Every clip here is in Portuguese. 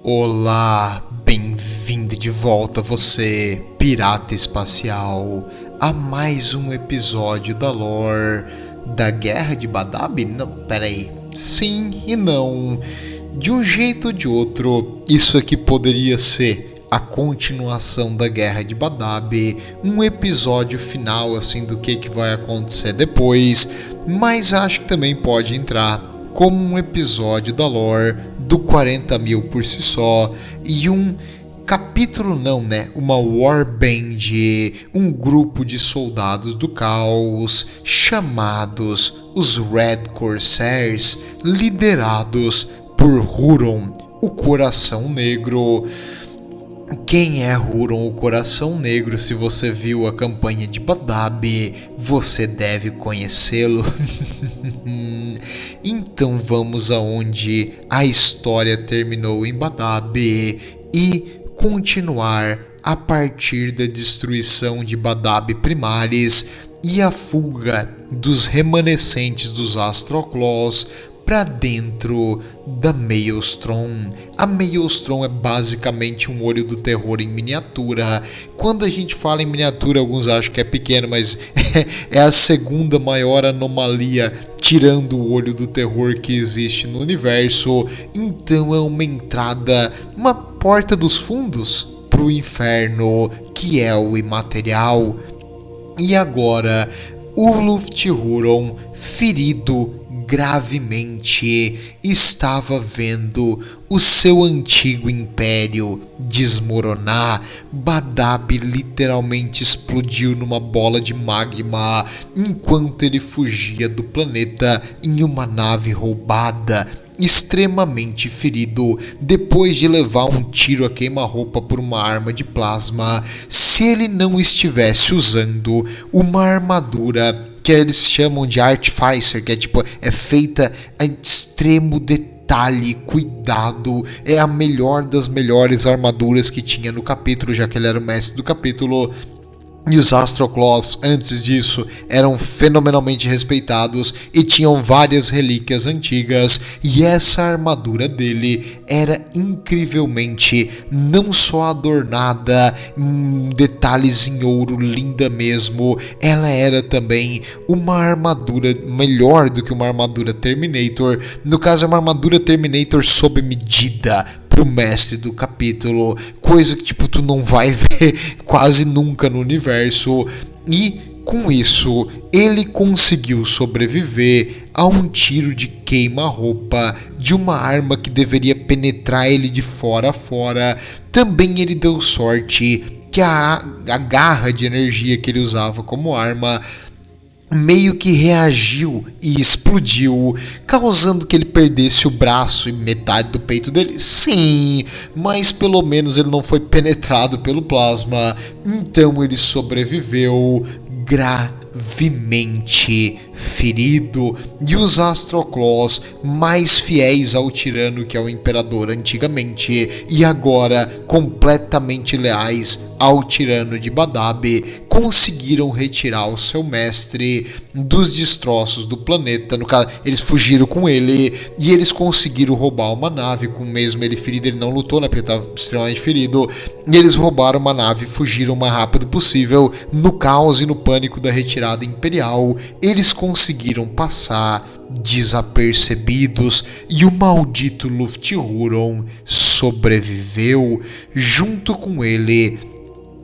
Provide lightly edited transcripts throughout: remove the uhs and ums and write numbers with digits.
Olá, bem-vindo de volta você, pirata espacial, a mais um episódio da lore da Guerra de Badab? Não, peraí, sim e não, de um jeito ou de outro, isso aqui poderia ser a continuação da Guerra de Badab, um episódio final assim do que vai acontecer depois, mas acho que também pode entrar como um episódio da lore do 40 mil por si só e um capítulo uma warband, um grupo de soldados do caos chamados os Red Corsairs, liderados por Huron, o Coração Negro. Quem é Huron, o Coração Negro? Se você viu a campanha de Badab, você deve conhecê-lo. Então vamos aonde a história terminou em Badab e continuar a partir da destruição de Badab Primaris e a fuga dos remanescentes dos Astroclaws para dentro da Maelstrom. A Maelstrom é basicamente um olho do terror em miniatura. Quando a gente fala em miniatura, alguns acham que é pequeno, mas é a segunda maior anomalia, tirando o olho do terror que existe no universo. Então é uma entrada, uma porta dos fundos para o inferno, que é o imaterial. E agora, o Luft-Huron, ferido gravemente, estava vendo o seu antigo império desmoronar. Badab literalmente explodiu numa bola de magma enquanto ele fugia do planeta em uma nave roubada, extremamente ferido depois de levar um tiro a queima-roupa por uma arma de plasma. Se ele não estivesse usando uma armadura que eles chamam de Artificer, que é feita a extremo detalhe, cuidado, é a melhor das melhores armaduras que tinha no capítulo, já que ele era o mestre do capítulo. E os Astroclaws, antes disso, eram fenomenalmente respeitados e tinham várias relíquias antigas. E essa armadura dele era incrivelmente não só adornada em detalhes em ouro, linda mesmo. Ela era também uma armadura melhor do que uma armadura Terminator. No caso, é uma armadura Terminator sob medida pro mestre do capítulo, coisa que tu não vai ver quase nunca no universo. E com isso ele conseguiu sobreviver a um tiro de queima-roupa de uma arma que deveria penetrar ele de fora a fora. Também ele deu sorte que a garra de energia que ele usava como arma meio que reagiu e explodiu, causando que ele perdesse o braço e metade do peito dele. Sim, mas pelo menos ele não foi penetrado pelo plasma, então ele sobreviveu gravemente ferido. E os Astroclaws, mais fiéis ao tirano que é o imperador antigamente e agora completamente leais ao tirano de Badab, conseguiram retirar o seu mestre dos destroços do planeta. No caso, eles fugiram com ele e eles conseguiram roubar uma nave. Com mesmo ele ferido, ele não lutou, porque ele estava extremamente ferido, e eles roubaram uma nave e fugiram o mais rápido possível. No caos e no pânico da retirada imperial, eles conseguiram passar desapercebidos e o maldito Luft-Huron sobreviveu. Junto com ele,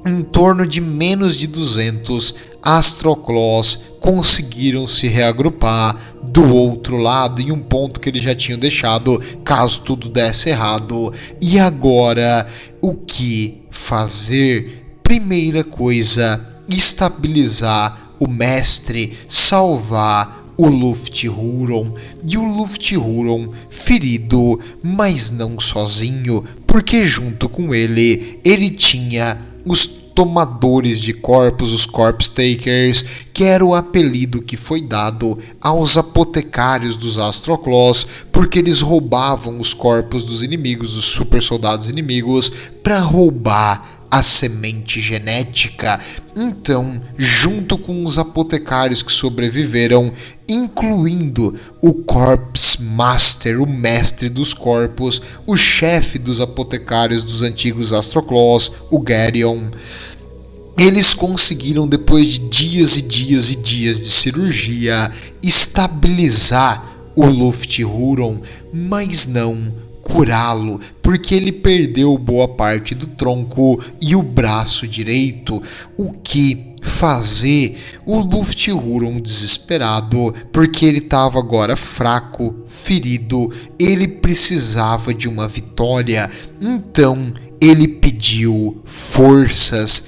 em torno de menos de 200 Astroclaws conseguiram se reagrupar do outro lado, em um ponto que eles já tinham deixado caso tudo desse errado. E agora, o que fazer? Primeira coisa, estabilizar o mestre, salvar o Luft-Huron. E o Luft-Huron ferido, mas não sozinho, porque junto com ele tinha os tomadores de corpos, os Corpse Takers, que era o apelido que foi dado aos apotecários dos Astroclaws, porque eles roubavam os corpos dos inimigos, dos super soldados inimigos, para roubar a semente genética. Então, junto com os apotecários que sobreviveram, incluindo o Corpse Master, o mestre dos corpos, o chefe dos apotecários dos antigos Astroclaws, o Geryon, eles conseguiram, depois de dias e dias e dias de cirurgia, estabilizar o Luft-Huron, mas não curá-lo, porque ele perdeu boa parte do tronco e o braço direito. O que fazer? O Luft-Huron, desesperado, porque ele estava agora fraco, ferido, ele precisava de uma vitória. Então ele pediu forças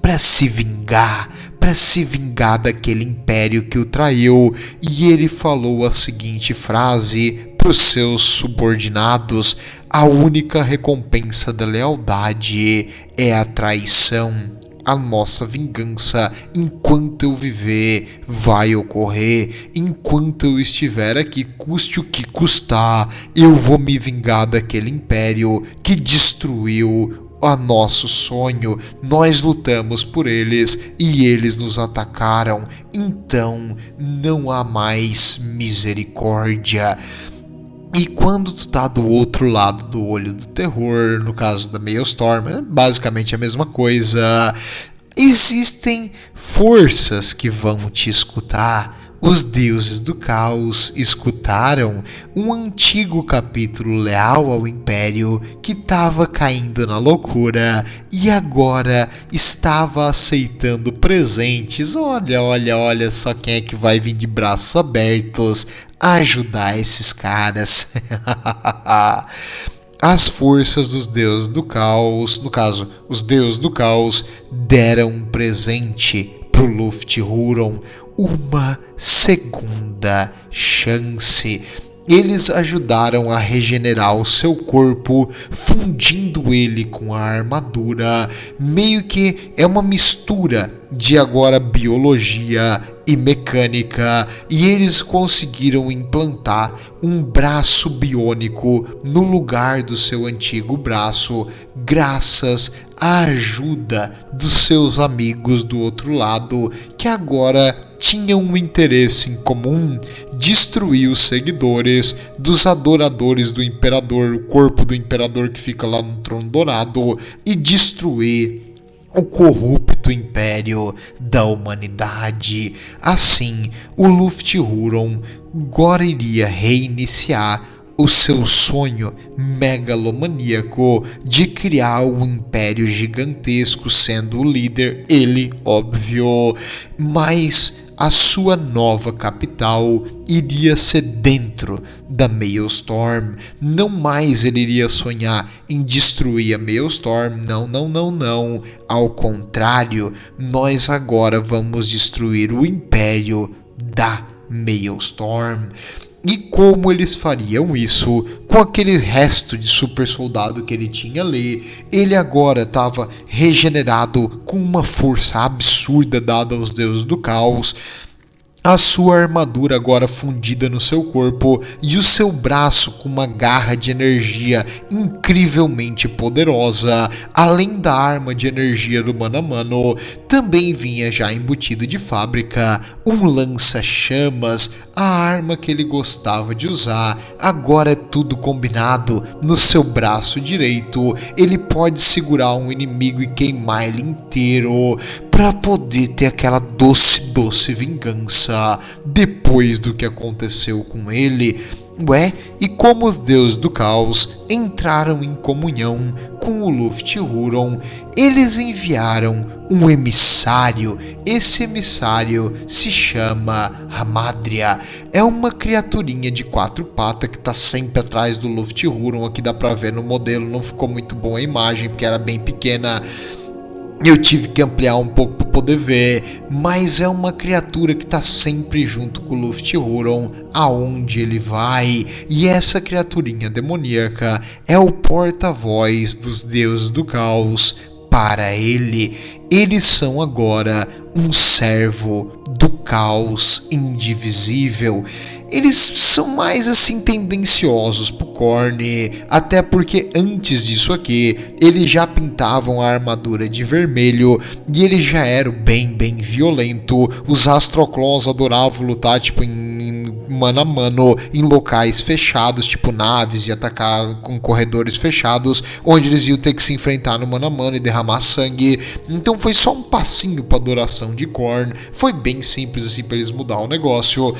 para se vingar daquele império que o traiu, e ele falou a seguinte frase para os seus subordinados: a única recompensa da lealdade é a traição. A nossa vingança, enquanto eu viver, vai ocorrer. Enquanto eu estiver aqui, custe o que custar, eu vou me vingar daquele império que destruiu a nosso sonho. Nós lutamos por eles e eles nos atacaram. Então não há mais misericórdia. E quando tu tá do outro lado do olho do terror, no caso da Maelstrom, é basicamente a mesma coisa. Existem forças que vão te escutar. Os deuses do caos escutaram um antigo capítulo leal ao Império que estava caindo na loucura e agora estava aceitando presentes. Olha só quem é que vai vir de braços abertos ajudar esses caras. As forças dos deuses do caos, no caso, os deuses do caos, deram um presente pro Luft-Huron, uma segunda chance. Eles ajudaram a regenerar o seu corpo, fundindo ele com a armadura. Meio que é uma mistura de agora biologia e mecânica, e eles conseguiram implantar um braço biônico no lugar do seu antigo braço, graças à ajuda dos seus amigos do outro lado, que agora tinham um interesse em comum: destruir os seguidores dos adoradores do imperador, o corpo do imperador que fica lá no trono dourado, e destruir o corrupto império da humanidade. Assim, o Luft-Huron agora iria reiniciar o seu sonho megalomaníaco de criar um império gigantesco, sendo o líder ele, óbvio, mas a sua nova capital iria ser dentro da Maelstrom. Não mais ele iria sonhar em destruir a Maelstrom, não. Ao contrário, nós agora vamos destruir o império da Maelstrom. E como eles fariam isso? Com aquele resto de super soldado que ele tinha ali, ele agora estava regenerado com uma força absurda dada aos deuses do caos. A sua armadura agora fundida no seu corpo e o seu braço com uma garra de energia incrivelmente poderosa, além da arma de energia do mano a mano, também vinha já embutido de fábrica um lança-chamas, a arma que ele gostava de usar. Agora é tudo combinado no seu braço direito. Ele pode segurar um inimigo e queimar ele inteiro, para poder ter aquela doce vingança depois do que aconteceu com ele. E como os deuses do caos entraram em comunhão com o Luft-Huron, eles enviaram um emissário. Esse emissário se chama Hamadria. É uma criaturinha de 4 patas que está sempre atrás do Luft-Huron. Aqui dá pra ver no modelo, não ficou muito boa a imagem porque era bem pequena. Eu tive que ampliar um pouco para poder ver, mas é uma criatura que está sempre junto com o Luft-Huron aonde ele vai, e essa criaturinha demoníaca é o porta-voz dos deuses do caos para ele. Eles são agora um servo do caos indivisível. Eles são mais assim tendenciosos pro Korn, até porque antes disso aqui, eles já pintavam a armadura de vermelho e ele já era bem violento. Os Astroclaws adoravam lutar tipo em mano a mano em locais fechados, tipo naves, e atacar com corredores fechados, onde eles iam ter que se enfrentar no mano a mano e derramar sangue. Então foi só um passinho para adoração de Korn, foi bem simples assim para eles mudar o negócio.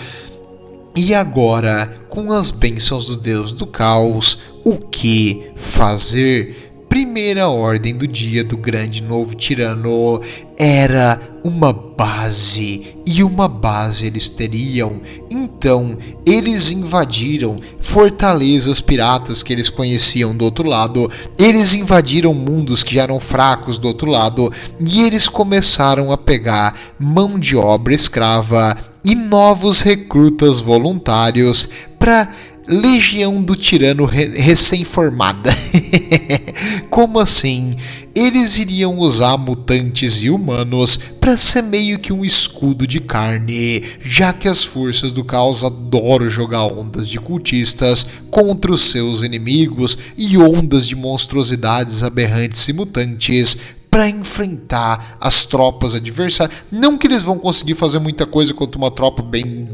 E agora, com as bênçãos do Deus do Caos, o que fazer? Primeira ordem do dia do grande novo tirano era uma base, e uma base eles teriam. Então eles invadiram fortalezas piratas que eles conheciam do outro lado, eles invadiram mundos que já eram fracos do outro lado, e eles começaram a pegar mão de obra escrava e novos recrutas voluntários para Legião do Tirano recém-formada. Como assim? Eles iriam usar mutantes e humanos para ser meio que um escudo de carne, já que as forças do caos adoram jogar ondas de cultistas contra os seus inimigos e ondas de monstruosidades aberrantes e mutantes para enfrentar as tropas adversárias. Não que eles vão conseguir fazer muita coisa contra uma tropa bem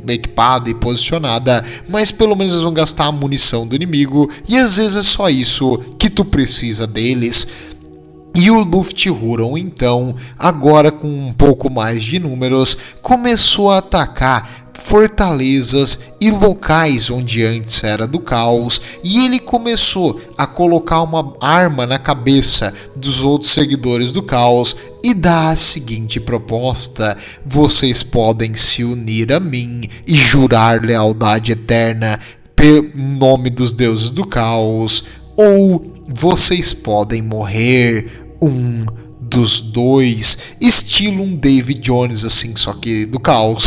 equipada e posicionada, mas pelo menos eles vão gastar a munição do inimigo, e às vezes é só isso que tu precisa deles. E o Lufthuron, então, agora com um pouco mais de números, começou a atacar fortalezas e locais onde antes era do caos, e ele começou a colocar uma arma na cabeça dos outros seguidores do caos e dar a seguinte proposta: vocês podem se unir a mim e jurar lealdade eterna pelo nome dos deuses do caos, ou vocês podem morrer, um dos dois, estilo um David Jones assim, só que do caos.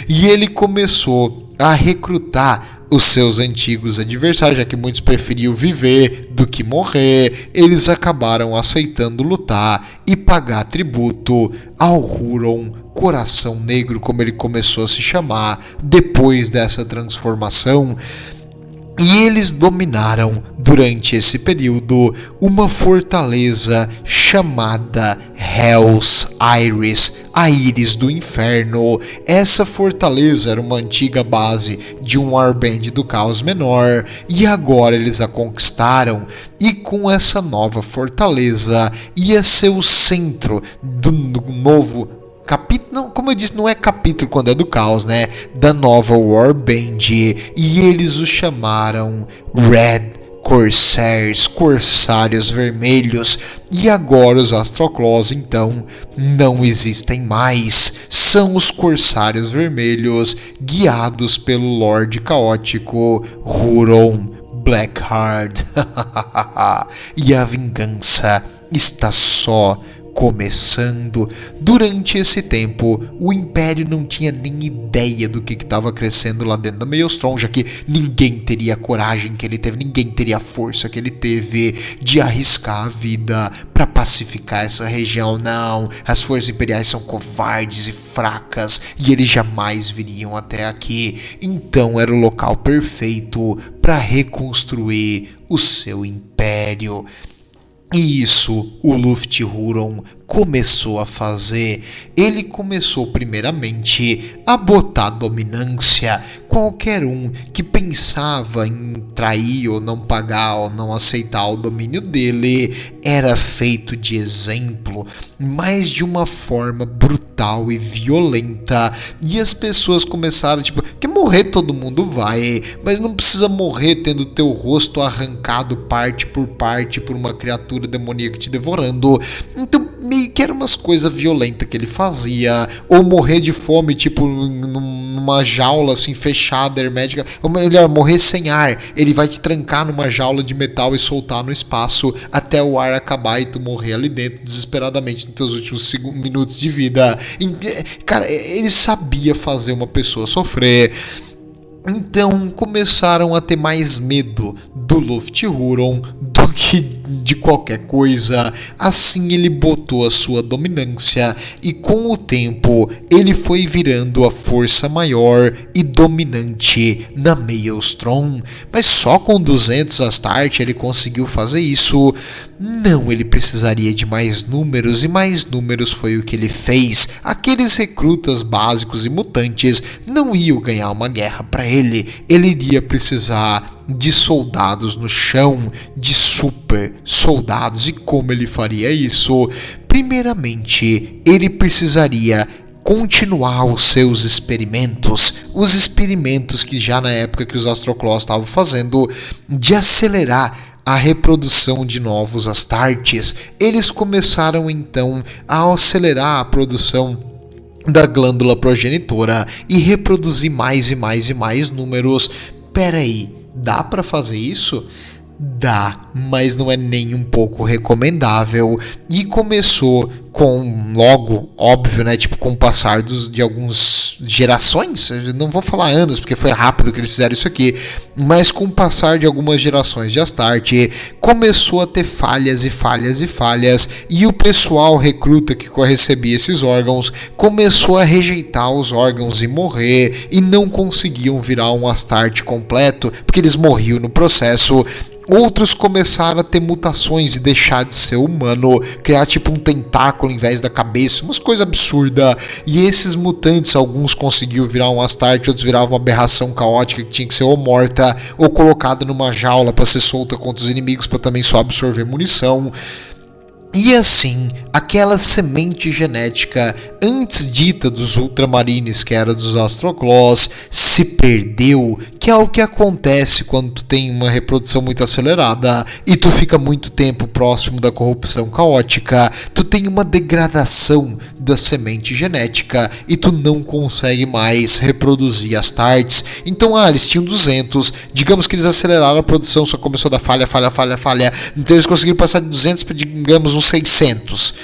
E ele começou a recrutar os seus antigos adversários, já que muitos preferiam viver do que morrer. Eles acabaram aceitando lutar e pagar tributo ao Huron Coração Negro, como ele começou a se chamar depois dessa transformação. E eles dominaram durante esse período uma fortaleza chamada Hell's Iris, a Íris do Inferno. Essa fortaleza era uma antiga base de um warband do Caos Menor, e agora eles a conquistaram, e com essa nova fortaleza ia ser o centro do novo capítulo. Não, como eu disse, não é capítulo quando é do caos, né? Da nova Warband, e eles o chamaram Red Corsairs, Corsários Vermelhos. E agora os Astroclaws, então, não existem mais. São os Corsários Vermelhos, guiados pelo Lorde Caótico Huron Blackheart. E a vingança está só começando. Durante esse tempo, o Império não tinha nem ideia do que estava crescendo lá dentro da Maelstrom, já que ninguém teria a coragem que ele teve, ninguém teria a força que ele teve de arriscar a vida para pacificar essa região. Não, as forças imperiais são covardes e fracas, e eles jamais viriam até aqui. Então era o local perfeito para reconstruir o seu império. E isso o Lufthuron começou a fazer. Ele começou primeiramente a botar dominância. Qualquer um que pensava em trair ou não pagar ou não aceitar o domínio dele era feito de exemplo, mas de uma forma brutal e violenta. E as pessoas começaram, tipo, que morrer todo mundo vai, mas não precisa morrer tendo teu rosto arrancado parte por uma criatura demoníaca te devorando. Então meio que era umas coisas violentas que ele fazia, ou morrer de fome, tipo numa jaula assim fechada, hermética, ou melhor, morrer sem ar. Ele vai te trancar numa jaula de metal e soltar no espaço até o ar acabar e tu morrer ali dentro desesperadamente nos teus últimos minutos de vida. Cara, ele sabia fazer uma pessoa sofrer. Então começaram a ter mais medo do Lufthuron do que de qualquer coisa. Assim ele botou a sua dominância e com o tempo ele foi virando a força maior e dominante na Maelstrom. Mas só com 200 Astarte ele conseguiu fazer isso? Não, ele precisaria de mais números, e mais números foi o que ele fez. Aqueles recrutas básicos e mutantes não iam ganhar uma guerra para ele. Ele iria precisar de soldados no chão, de super soldados. E como ele faria isso? Primeiramente, ele precisaria continuar os seus experimentos, os experimentos que já na época que os Astroclaws estavam fazendo, de acelerar a reprodução de novos Astartes. Eles começaram então a acelerar a produção da glândula progenitora e reproduzir mais e mais e mais números. Peraí, dá para fazer isso? Dá, mas não é nem um pouco recomendável. E começou com, logo, óbvio, né, tipo, com o passar de algumas gerações, não vou falar anos, porque foi rápido que eles fizeram isso aqui, mas com o passar de algumas gerações de Astarte, começou a ter falhas e falhas e falhas, e o pessoal recruta que recebia esses órgãos começou a rejeitar os órgãos e morrer, e não conseguiam virar um Astarte completo, porque eles morriam no processo. Outros começaram a ter mutações e deixar de ser humano, criar tipo um tentáculo em vez da cabeça, umas coisas absurdas. E esses mutantes, alguns conseguiam virar um Astarte, outros viravam uma aberração caótica que tinha que ser ou morta ou colocada numa jaula para ser solta contra os inimigos para também só absorver munição. E assim, aquela semente genética antes dita dos Ultramarines, que era dos Astroclaws, se perdeu, que é o que acontece quando tu tem uma reprodução muito acelerada e tu fica muito tempo próximo da corrupção caótica. Tu tem uma degradação da semente genética e tu não consegue mais reproduzir Astartes. Então, eles tinham 200, digamos que eles aceleraram a produção, só começou a dar falha, então eles conseguiram passar de 200 para, digamos, uns 600.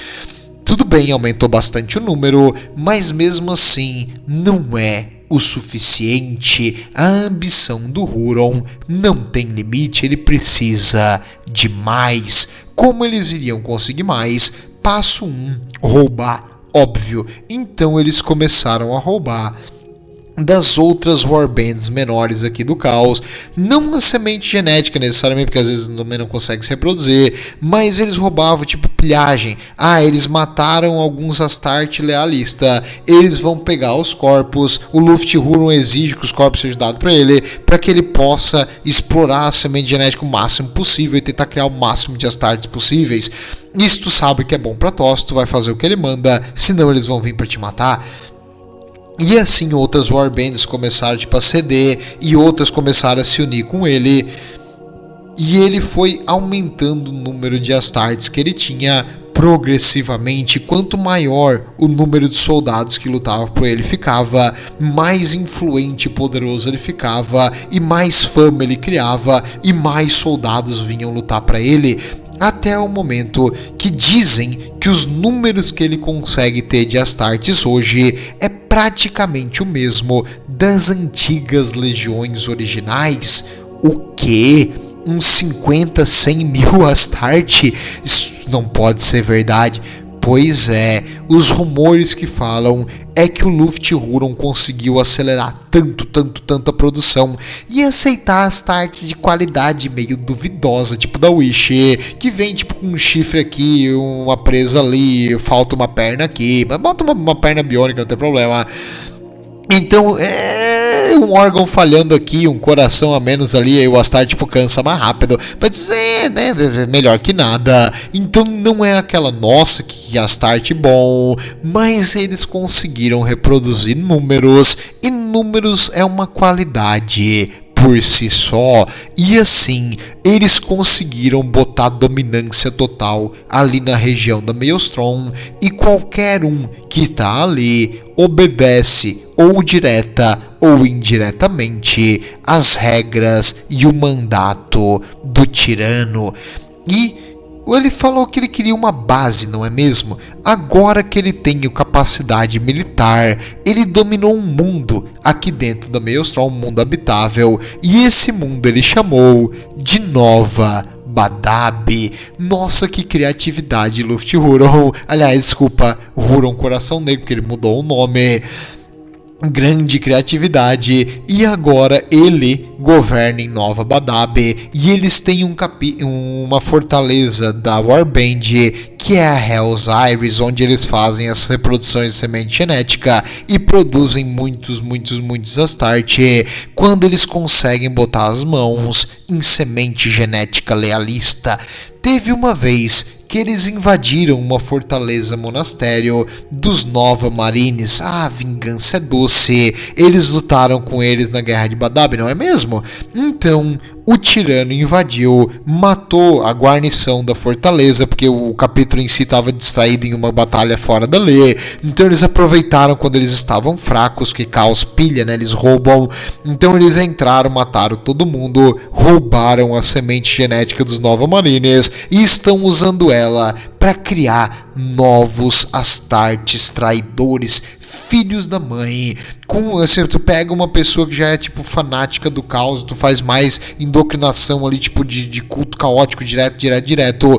Tudo bem, aumentou bastante o número, mas mesmo assim não é o suficiente. A ambição do Huron não tem limite, ele precisa de mais. Como eles iriam conseguir mais? Passo 1, roubar. Óbvio, então eles começaram a roubar das outras warbands menores aqui do caos, não a semente genética necessariamente, porque às vezes também não consegue se reproduzir, mas eles roubavam tipo pilhagem. Eles mataram alguns Astarte lealista, eles vão pegar os corpos, o Luft-Huron exige que os corpos sejam dados para ele, para que ele possa explorar a semente genética o máximo possível e tentar criar o máximo de Astartes possíveis. Isso tu sabe que é bom pra Toss, tu vai fazer o que ele manda, senão eles vão vir para te matar. E assim outras warbands começaram a ceder e outras começaram a se unir com ele. E ele foi aumentando o número de Astartes que ele tinha progressivamente. Quanto maior o número de soldados que lutavam por ele ficava, mais influente e poderoso ele ficava, e mais fama ele criava, e mais soldados vinham lutar para ele. Até o momento que dizem que os números que ele consegue ter de Astartes hoje é praticamente o mesmo das antigas legiões originais. O quê? Uns 50, 100 mil Astarte? Isso não pode ser verdade. Pois é, os rumores que falam é que o Luft-Huron conseguiu acelerar tanta produção e aceitar Astartes de qualidade meio duvidosa, tipo da Wish, que vem tipo com um chifre aqui, uma presa ali, falta uma perna aqui, mas bota uma perna biônica, não tem problema. Então, um órgão falhando aqui, um coração a menos ali, aí o Astarte tipo cansa mais rápido, mas né, melhor que nada. Então não é aquela, nossa, que Astarte bom, mas eles conseguiram reproduzir números, e números é uma qualidade por si só, e assim eles conseguiram botar dominância total ali na região da Maelstrom, e qualquer um que está ali obedece ou direta ou indiretamente às regras e o mandato do tirano. E ele falou que ele queria uma base, não é mesmo? Agora que ele tem capacidade militar, ele dominou um mundo aqui dentro da Maelstrom, um mundo habitável, e esse mundo ele chamou de Nova Badab. Nossa, que criatividade, Luft-Huron. Aliás, desculpa, Huron Coração Negro, porque ele mudou o nome. Grande criatividade, e agora ele governa em Nova Badab, e eles têm uma fortaleza da Warband, que é a Hell's Iris, onde eles fazem as reproduções de semente genética e produzem muitos Astarte, quando eles conseguem botar as mãos em semente genética lealista. Teve uma vez que eles invadiram uma fortaleza monastério dos Nova Marines. Ah, vingança é doce. Eles lutaram com eles na Guerra de Badab, não é mesmo? Então, o tirano invadiu, matou a guarnição da fortaleza, porque o capítulo em si estava distraído em uma batalha fora da lei. Então eles aproveitaram quando eles estavam fracos, que caos pilha, né? Eles roubam. Então eles entraram, mataram todo mundo, roubaram a semente genética dos Nova Marines e estão usando ela para criar novos Astartes traidores, filhos da mãe. Assim, tu pega uma pessoa que já é tipo fanática do caos, tu faz mais indoctrinação ali, tipo de culto caótico direto.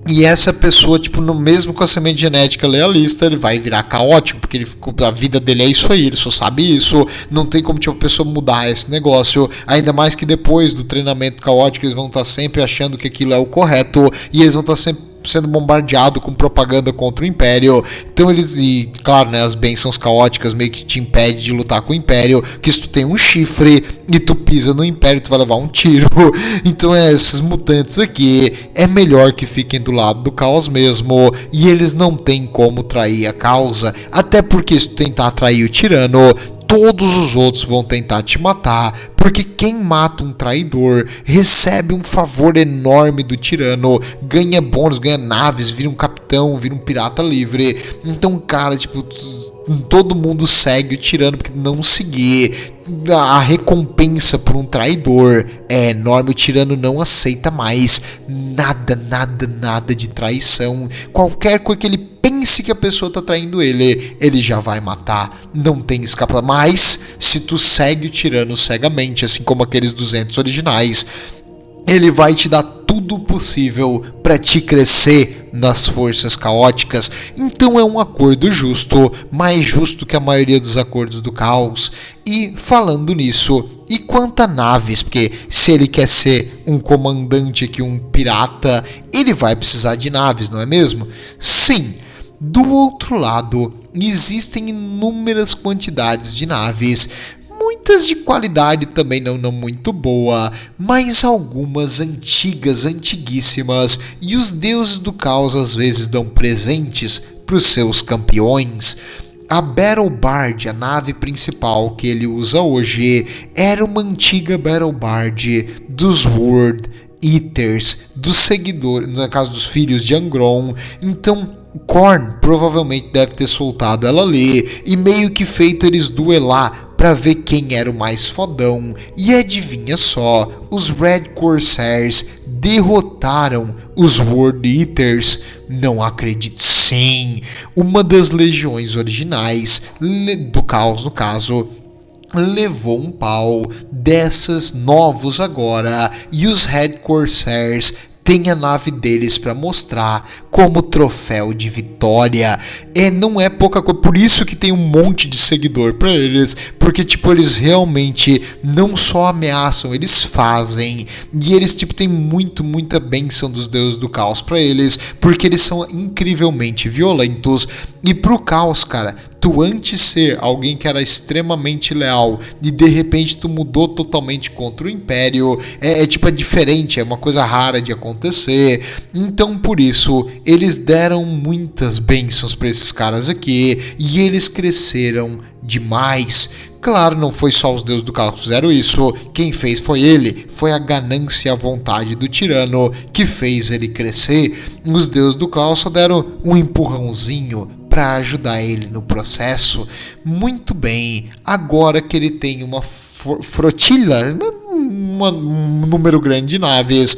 E essa pessoa, tipo, mesmo com a semente genética lealista, ele vai virar caótico, porque a vida dele é isso aí, ele só sabe isso, não tem como, tipo, a pessoa mudar esse negócio, ainda mais que depois do treinamento caótico eles vão estar sempre achando que aquilo é o correto, e eles vão estar sempre sendo bombardeado com propaganda contra o Império. Então eles, e claro, né, as bênçãos caóticas meio que te impedem de lutar com o Império, que se tu tem um chifre e tu pisa no Império, tu vai levar um tiro. Então esses mutantes aqui é melhor que fiquem do lado do caos mesmo, e eles não têm como trair a causa, até porque se tu tentar trair o tirano, todos os outros vão tentar te matar, porque quem mata um traidor recebe um favor enorme do tirano, ganha bônus, ganha naves, vira um capitão, vira um pirata livre. Então, cara, tipo, todo mundo segue o tirano, porque não seguir a recompensa por um traidor é enorme. O tirano não aceita mais nada de traição. Qualquer coisa que ele pense que a pessoa está traindo ele já vai matar, não tem escapatória. Mas se tu segue o tirano cegamente, assim como aqueles 200 originais, ele vai te dar tudo possível para te crescer nas forças caóticas. Então é um acordo justo, mais justo que a maioria dos acordos do caos. E falando nisso, e quanto a naves, porque se ele quer ser um comandante aqui, um pirata, ele vai precisar de naves, não é mesmo? Sim. Do outro lado, existem inúmeras quantidades de naves, muitas de qualidade também não muito boa, mas algumas antigas, antiguíssimas, e os deuses do caos às vezes dão presentes para os seus campeões. A Battle Bard, a nave principal que ele usa hoje, era uma antiga Battle Bard dos World Eaters, dos seguidores, no caso dos filhos de Angron. Então Khorne provavelmente deve ter soltado ela ali e meio que feito eles duelar para ver quem era o mais fodão. E adivinha só, os Red Corsairs derrotaram os World Eaters. Não acredito, sim. Uma das legiões originais do caos, no caso, levou um pau dessas novos agora, e os Red Corsairs tem a nave deles para mostrar como troféu de vitória. Não é pouca coisa, por isso que tem um monte de seguidor para eles, porque tipo, eles realmente não só ameaçam, eles fazem, e eles tipo tem muita bênção dos deuses do caos para eles, porque eles são incrivelmente violentos. E pro caos, cara, tu antes ser alguém que era extremamente leal e de repente tu mudou totalmente contra o Império, é diferente, é uma coisa rara de acontecer. Então por isso eles deram muitas bênçãos para esses caras aqui, e eles cresceram demais. Claro, não foi só os deuses do caos que fizeram isso, quem fez foi ele, foi a ganância e a vontade do tirano que fez ele crescer. Os deuses do caos só deram um empurrãozinho para ajudar ele no processo. Muito bem, agora que ele tem uma flotilha, um número grande de naves,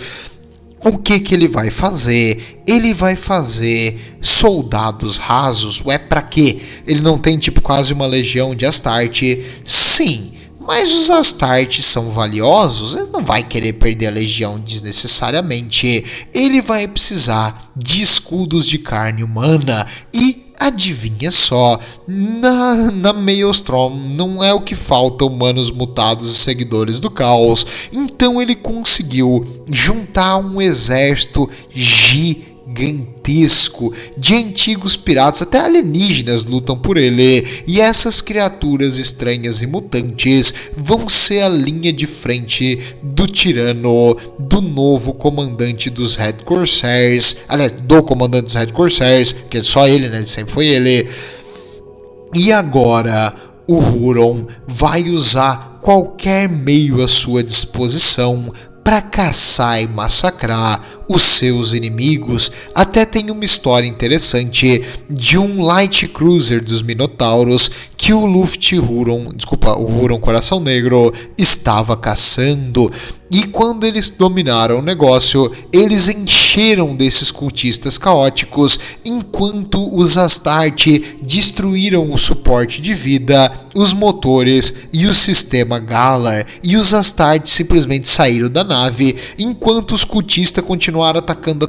o que ele vai fazer? Ele vai fazer soldados rasos. Ué, pra quê? Ele não tem tipo quase uma legião de Astarte? Sim, mas os Astartes são valiosos, ele não vai querer perder a legião desnecessariamente. Ele vai precisar de escudos de carne humana e adivinha só, na Maelstrom não é o que falta humanos mutados e seguidores do caos. Então ele conseguiu juntar um exército gigantesco de antigos piratas, até alienígenas lutam por ele, e essas criaturas estranhas e mutantes vão ser a linha de frente do tirano, do novo comandante dos Red Corsairs, aliás, do comandante dos Red Corsairs, que é só ele, né, sempre foi ele. E agora o Huron vai usar qualquer meio à sua disposição para caçar e massacrar os seus inimigos. Até tem uma história interessante de um Light Cruiser dos Minotauros que o o Huron Coração Negro estava caçando. E quando eles dominaram o negócio, eles encheram desses cultistas caóticos, enquanto os Astarte destruíram o suporte de vida, os motores e o sistema Galar. E os Astarte simplesmente saíram da nave, enquanto os cultistas continuaram atacando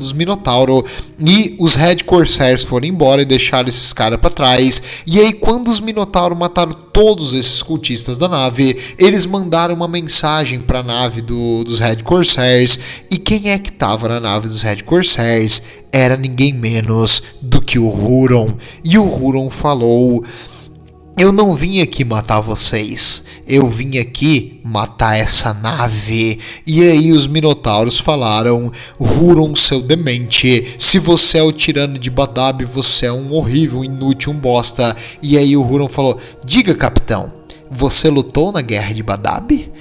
os Minotauro. E os Red Corsairs foram embora e deixaram esses caras para trás. E aí, quando os Minotauro mataram todos esses cultistas da nave, eles mandaram uma mensagem para a nave dos Red Corsairs. E quem é que estava na nave dos Red Corsairs? Era ninguém menos do que o Huron. E o Huron falou: eu não vim aqui matar vocês, eu vim aqui matar essa nave. E aí os Minotauros falaram: Huron, seu demente, se você é o tirano de Badab, você é um horrível, inútil, um bosta. E aí o Huron falou: diga, capitão, você lutou na guerra de Badab?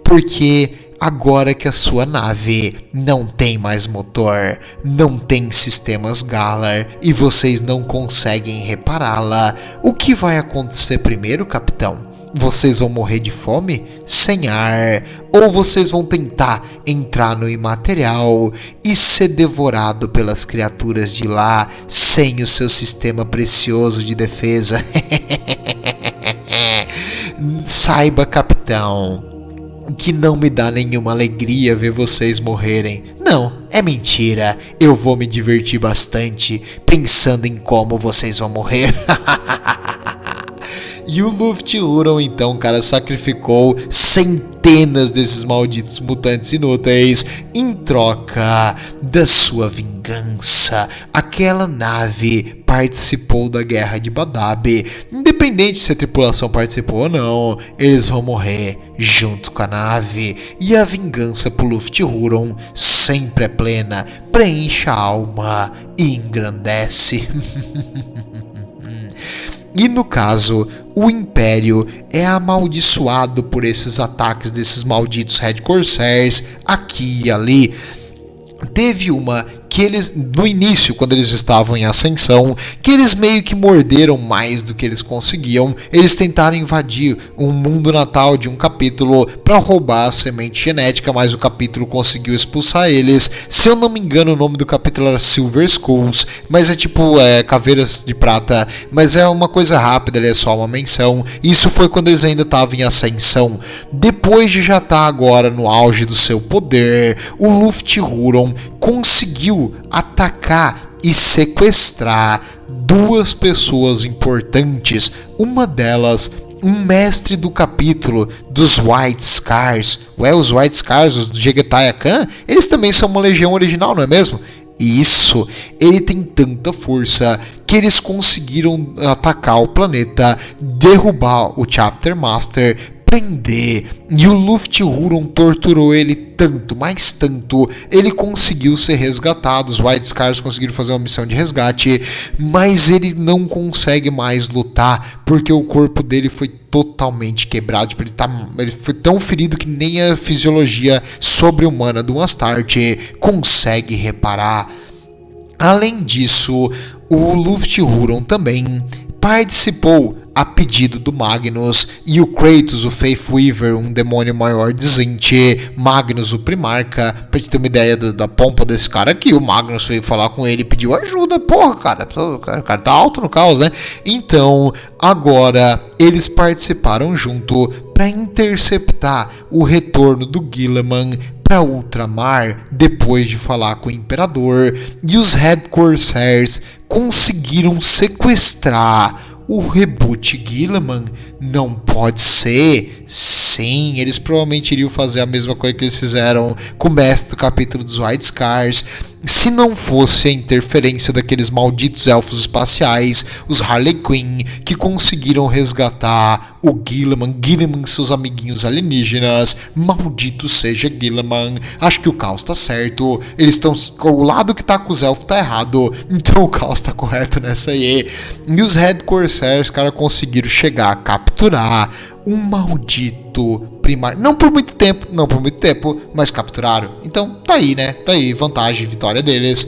Porque agora que a sua nave não tem mais motor, não tem sistemas Galar e vocês não conseguem repará-la, o que vai acontecer primeiro, capitão? Vocês vão morrer de fome, sem ar, ou vocês vão tentar entrar no imaterial e ser devorado pelas criaturas de lá sem o seu sistema precioso de defesa? Saiba, capitão, que não me dá nenhuma alegria ver vocês morrerem. Não, é mentira. Eu vou me divertir bastante pensando em como vocês vão morrer. E o Luft Huron, então, cara, sacrificou centenas desses malditos mutantes inúteis em troca da sua vingança. Aquela nave participou da guerra de Badab. Independente se a tripulação participou ou não, eles vão morrer junto com a nave. E a vingança pro Luft Huron sempre é plena, preenche a alma e engrandece. E no caso, o Império é amaldiçoado por esses ataques desses malditos Red Corsairs aqui e ali. Teve uma que eles, no início, quando eles estavam em ascensão, que eles meio que morderam mais do que eles conseguiam. Eles tentaram invadir um mundo natal de um capítulo para roubar a semente genética, mas o capítulo conseguiu expulsar eles. Se eu não me engano, o nome do capítulo era Silver Skulls, mas é tipo caveiras de prata, mas é uma coisa rápida, é só uma menção. Isso foi quando eles ainda estavam em ascensão. Depois de já estar agora no auge do seu poder, o Luft Huron conseguiu atacar e sequestrar duas pessoas importantes. Uma delas, um mestre do capítulo dos White Scars. Os White Scars, os do Jegetai Khan, eles também são uma legião original, não é mesmo? Isso, ele tem tanta força que eles conseguiram atacar o planeta, derrubar o Chapter Master, prender, e o Luft Huron torturou ele tanto, mais tanto, ele conseguiu ser resgatado. Os White Scars conseguiram fazer uma missão de resgate, mas ele não consegue mais lutar, porque o corpo dele foi totalmente quebrado. Ele foi tão ferido que nem a fisiologia sobre-humana do Astarte consegue reparar. Além disso, o Luft Huron também participou a pedido do Magnus, e o Kratos, o Faith Weaver, um demônio maior de Tzeentch, Magnus, o Primarca, pra gente ter uma ideia da pompa desse cara aqui, o Magnus veio falar com ele e pediu ajuda, porra, cara, o cara tá alto no caos, né? Então, agora, eles participaram junto para interceptar o retorno do Guilliman para Ultramar depois de falar com o Imperador, e os Red Corsairs conseguiram sequestrar o Reboot Guilliman. Não pode ser? Sim, eles provavelmente iriam fazer a mesma coisa que eles fizeram com o mestre do capítulo dos White Scars, se não fosse a interferência daqueles malditos elfos espaciais, os Harley Quinn, que conseguiram resgatar o Guilliman e seus amiguinhos alienígenas. Maldito seja Guilliman. Acho que o caos tá certo. Eles estão... O lado que tá com os elfos tá errado. Então o caos tá correto nessa aí. E os Red Corsairs, cara, conseguiram chegar a capturar um maldito primário. Não por muito tempo, mas capturaram. Então tá aí, né? Tá aí, vantagem, vitória deles.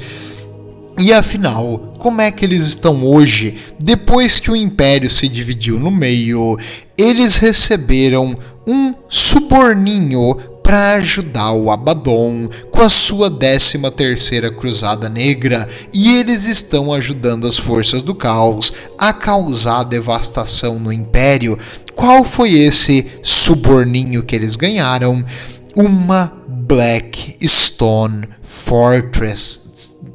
E afinal, como é que eles estão hoje? Depois que o Império se dividiu no meio, eles receberam um suborninho para ajudar o Abaddon com a sua 13ª Cruzada Negra, e eles estão ajudando as forças do caos a causar devastação no Império. Qual foi esse suborninho que eles ganharam? Uma Blackstone Fortress.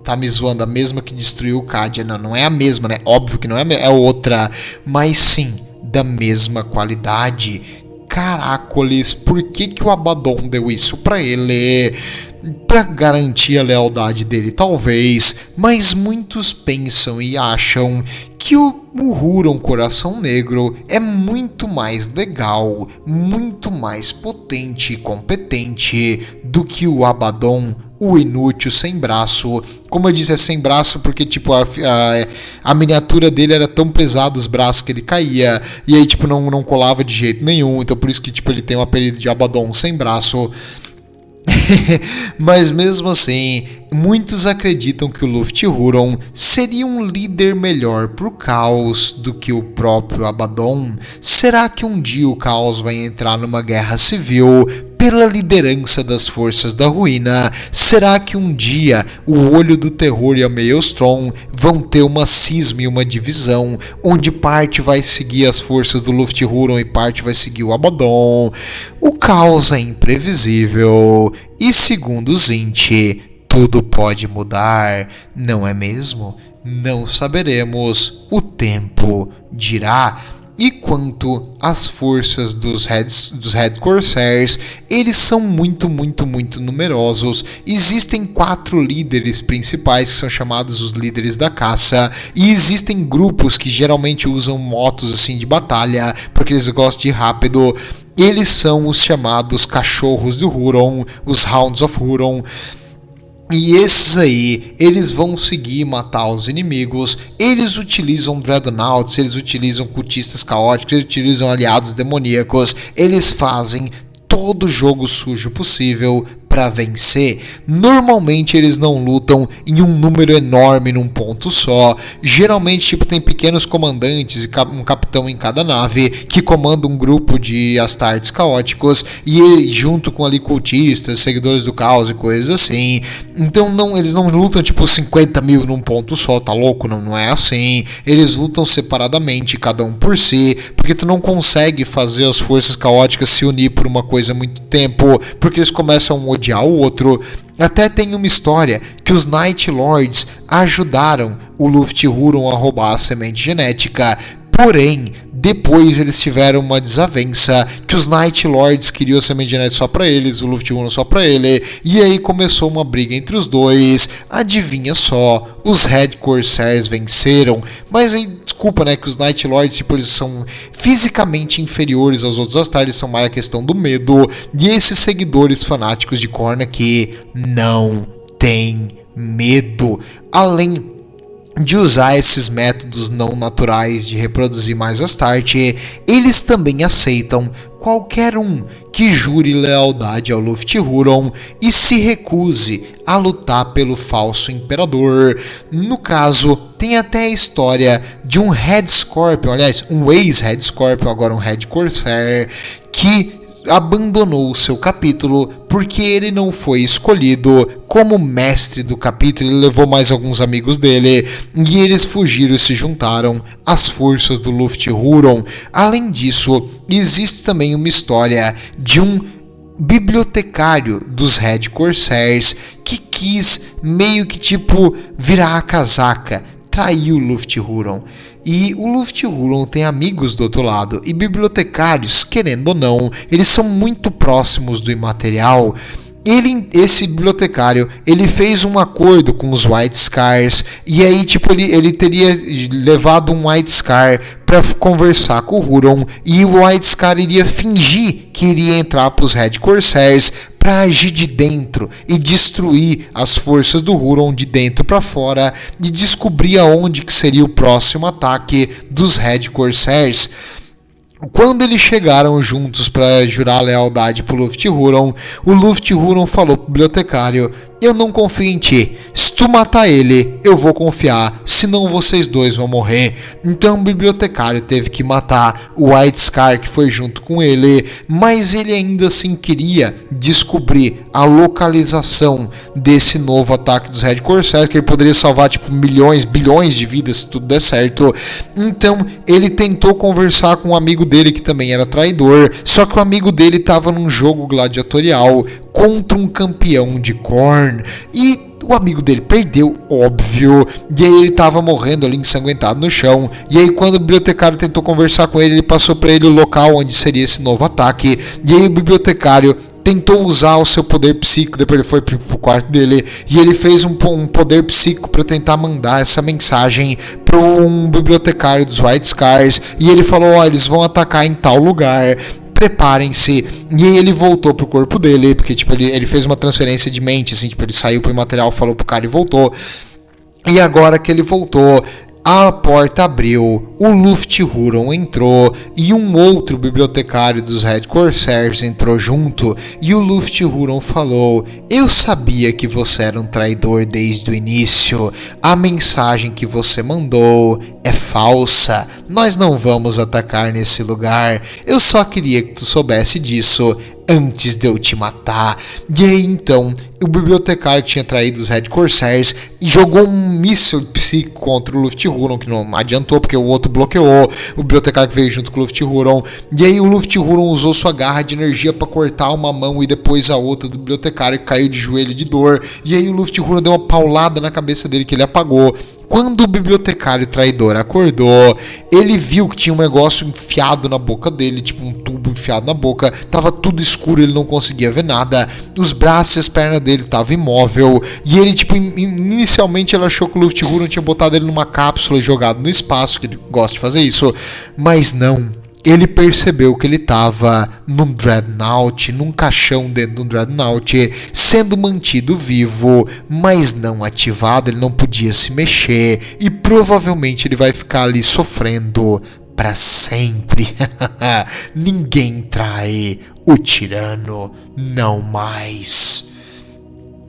Tá me zoando, a mesma que destruiu o Cadia. Não é a mesma, né? Óbvio que não é, é outra, mas sim, da mesma qualidade. Caracoles, por que o Abaddon deu isso pra ele? Pra garantir a lealdade dele, talvez, mas muitos pensam e acham que o Huron Coração Negro é muito mais legal, muito mais potente e competente do que o Abaddon, o inútil sem braço. Como eu disse, é sem braço porque tipo a miniatura dele era tão pesada, os braços, que ele caía, e aí tipo não colava de jeito nenhum. Então por isso que tipo ele tem o apelido de Abaddon sem braço. Mas mesmo assim, muitos acreditam que o Luft-Huron seria um líder melhor pro caos do que o próprio Abaddon. Será que um dia o caos vai entrar numa guerra civil pela liderança das forças da ruína? Será que um dia o Olho do Terror e a Maelstrom vão ter uma cisma e uma divisão, onde parte vai seguir as forças do Luft-Huron e parte vai seguir o Abaddon? O caos é imprevisível e, segundo Tzeentch, tudo pode mudar, não é mesmo? Não saberemos, o tempo dirá. E quanto às forças dos Red Corsairs, eles são muito numerosos. Existem 4 líderes principais, que são chamados os líderes da caça, e existem grupos que geralmente usam motos assim de batalha, porque eles gostam de ir rápido. Eles são os chamados cachorros do Huron, os Hounds of Huron. E esses aí, eles vão seguir e matar os inimigos. Eles utilizam Dreadnoughts, eles utilizam cultistas caóticos, eles utilizam aliados demoníacos. Eles fazem todo jogo sujo possível para vencer. Normalmente eles não lutam em um número enorme num ponto só. Geralmente tipo tem pequenos comandantes e um capitão em cada nave que comanda um grupo de Astartes caóticos, e junto com ali cultistas, seguidores do caos e coisas assim. Então eles não lutam tipo 50 mil num ponto só, tá louco? Não é assim. Eles lutam separadamente, cada um por si, porque tu não consegue fazer as forças caóticas se unir por uma coisa há muito tempo, porque eles começam a odiar o outro. Até tem uma história que os Night Lords ajudaram o Luft-Huron a roubar a semente genética, porém depois eles tiveram uma desavença, que os Night Lords queriam a semente genética só pra eles, o Luft-Huron só pra ele, e aí começou uma briga entre os dois. Adivinha só, os Red Corsairs venceram, mas aí desculpa, né, que os Night Lords tipo, eles são fisicamente inferiores aos outros Astartes, são mais a questão do medo, e esses seguidores fanáticos de Khorne aqui não tem medo. Além de usar esses métodos não naturais de reproduzir mais Astarte, eles também aceitam qualquer um que jure lealdade ao Lufthuron e se recuse a lutar pelo falso imperador. No caso, tem até a história de um Red Scorpion, aliás, um ex-Red Scorpion, agora um Red Corsair, que abandonou o seu capítulo porque ele não foi escolhido como mestre do capítulo. Ele levou mais alguns amigos dele e eles fugiram e se juntaram às forças do Lufthuron. Além disso, existe também uma história de um bibliotecário dos Red Corsairs que quis meio que tipo virar a casaca, traiu o Lufthuron. E o Lufthuron tem amigos do outro lado, e bibliotecários, querendo ou não, eles são muito próximos do imaterial. Esse bibliotecário, ele fez um acordo com os White Scars, e aí tipo ele teria levado um White Scar para conversar com o Huron, e o White Scar iria fingir que iria entrar para os Red Corsairs para agir de dentro e destruir as forças do Huron de dentro para fora e descobrir aonde que seria o próximo ataque dos Red Corsairs. Quando eles chegaram juntos para jurar lealdade pro Lufthuron, o Lufthuron falou pro bibliotecário: eu não confio em ti, se tu matar ele, eu vou confiar, senão vocês dois vão morrer. Então o bibliotecário teve que matar o White Scar que foi junto com ele, mas ele ainda assim queria descobrir a localização desse novo ataque dos Red Corsairs, que ele poderia salvar tipo milhões, bilhões de vidas se tudo der certo. Então ele tentou conversar com um amigo dele que também era traidor, só que o amigo dele estava num jogo gladiatorial contra um campeão de Khorne e o amigo dele perdeu, óbvio, e aí ele estava morrendo ali ensanguentado no chão. E aí quando o bibliotecário tentou conversar com ele, ele passou para ele o local onde seria esse novo ataque, e aí o bibliotecário tentou usar o seu poder psíquico. Depois ele foi pro quarto dele e ele fez um poder psíquico para tentar mandar essa mensagem para um bibliotecário dos White Scars, e ele falou: ó, eles vão atacar em tal lugar, preparem-se. E aí ele voltou pro corpo dele, porque tipo ele fez uma transferência de mente, assim, tipo ele saiu pro material, falou pro cara e voltou. E agora que ele voltou, a porta abriu, o Lufthuron entrou e um outro bibliotecário dos Red Corsairs entrou junto, e o Lufthuron falou: eu sabia que você era um traidor desde o início, a mensagem que você mandou é falsa, nós não vamos atacar nesse lugar, eu só queria que tu soubesse disso antes de eu te matar. E aí então o bibliotecário tinha traído os Red Corsairs e jogou um míssil psíquico contra o Lufthuron, que não adiantou porque o outro bloqueou, o bibliotecário que veio junto com o Lufthuron. E aí o Lufthuron usou sua garra de energia para cortar uma mão e depois a outra do bibliotecário, que caiu de joelho de dor. E aí o Lufthuron deu uma paulada na cabeça dele que ele apagou. Quando o bibliotecário traidor acordou, ele viu que tinha um negócio enfiado na boca dele, tipo um tubo enfiado na boca, tava tudo escuro, ele não conseguia ver nada, os braços e as pernas dele estavam imóvel, e ele tipo, inicialmente ele achou que o Lufthuron tinha botado ele numa cápsula e jogado no espaço, que ele gosta de fazer isso, mas não. Ele percebeu que ele estava num Dreadnought, num caixão dentro de um Dreadnought, sendo mantido vivo, mas não ativado, ele não podia se mexer, e provavelmente ele vai ficar ali sofrendo para sempre. Ninguém trai o tirano, não mais.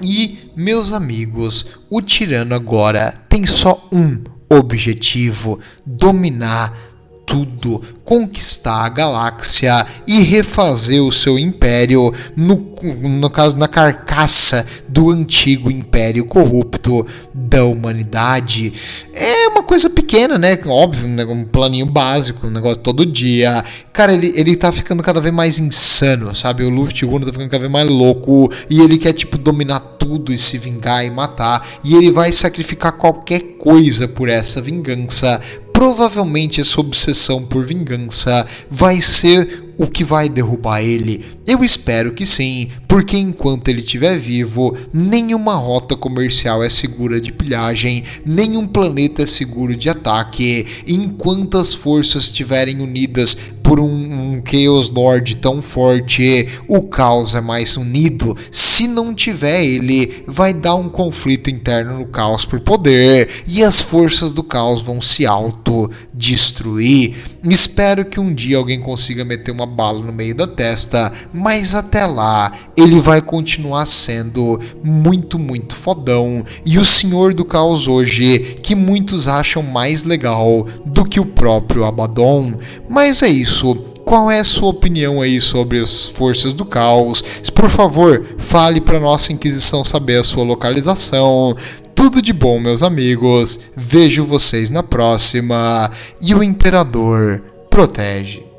E, meus amigos, o tirano agora tem só um objetivo: dominar tudo, conquistar a galáxia e refazer o seu império, no caso, na carcaça do antigo império corrupto da humanidade. É uma coisa pequena, né? Óbvio, um planinho básico, um negócio todo dia. Cara, ele tá ficando cada vez mais insano, sabe? O Lufthuron tá ficando cada vez mais louco e ele quer, tipo, dominar tudo e se vingar e matar. E ele vai sacrificar qualquer coisa por essa vingança. Provavelmente essa obsessão por vingança vai ser o que vai derrubar ele. Eu espero que sim, porque enquanto ele estiver vivo, nenhuma rota comercial é segura de pilhagem, nenhum planeta é seguro de ataque. Enquanto as forças estiverem unidas por um Chaos Lord tão forte, o caos é mais unido. Se não tiver ele, vai dar um conflito interno no caos por poder, e as forças do caos vão se autodestruir. Espero que um dia alguém consiga meter uma bala no meio da testa, mas até lá ele vai continuar sendo muito, muito fodão, e o Senhor do Caos hoje, que muitos acham mais legal do que o próprio Abaddon. Mas é isso. Qual é a sua opinião aí sobre as forças do caos? Por favor, fale para nossa Inquisição saber a sua localização. Tudo de bom, meus amigos. Vejo vocês na próxima. E o Imperador protege.